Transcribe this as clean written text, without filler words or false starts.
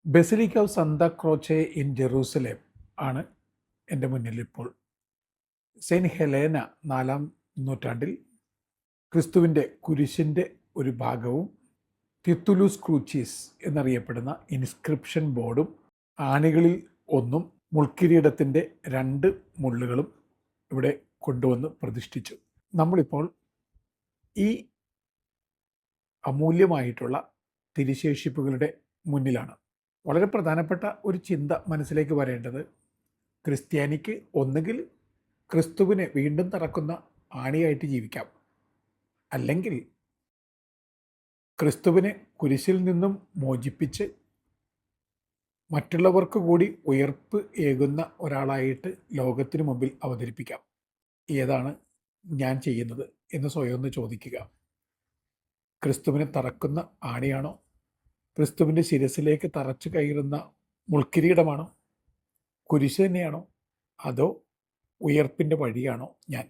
Basilica of Santa Croce in Jerusalem ആണ് എൻ്റെ മുന്നിൽ ഇപ്പോൾ. സെയിൻറ്റ് ഹെലേന 4-ാം നൂറ്റാണ്ടിൽ ക്രിസ്തുവിൻ്റെ കുരിശിൻ്റെ ഒരു ഭാഗവും തിത്തുലൂസ് ക്രൂച്ചീസ് എന്നറിയപ്പെടുന്ന ഇൻസ്ക്രിപ്ഷൻ ബോർഡും ആണികളിൽ ഒന്നും മുൾക്കിരീടത്തിൻ്റെ 2 മുള്ളുകളും ഇവിടെ കൊണ്ടുവന്ന് പ്രതിഷ്ഠിച്ചു. നമ്മളിപ്പോൾ ഈ അമൂല്യമായിട്ടുള്ള തിരുശേഷിപ്പുകളുടെ മുന്നിലാണ്. വളരെ പ്രധാനപ്പെട്ട ഒരു ചിന്ത മനസ്സിലേക്ക് വരേണ്ടത്, ക്രിസ്ത്യാനിക്ക് ഒന്നുകിൽ ക്രിസ്തുവിനെ വീണ്ടും തറക്കുന്ന ആണിയായിട്ട് ജീവിക്കാം, അല്ലെങ്കിൽ ക്രിസ്തുവിനെ കുരിശിൽ നിന്നും മോചിപ്പിച്ച് മറ്റുള്ളവർക്ക് കൂടി ഉയർപ്പ് ഏകുന്ന ഒരാളായിട്ട് ലോകത്തിനു മുമ്പിൽ അവതരിപ്പിക്കാം. ഏതാണ് ഞാൻ ചെയ്യുന്നത് എന്ന് സ്വയം ഒന്ന് ചോദിക്കുക. ക്രിസ്തുവിനെ തറക്കുന്ന ആണിയാണോ? ക്രിസ്തുവിൻ്റെ ശിരസിലേക്ക് തറച്ചു കയറുന്ന മുൾക്കിരീടമാണോ? കുരിശ് തന്നെയാണോ? അതോ ഉയർപ്പിൻ്റെ വഴിയാണോ ഞാൻ?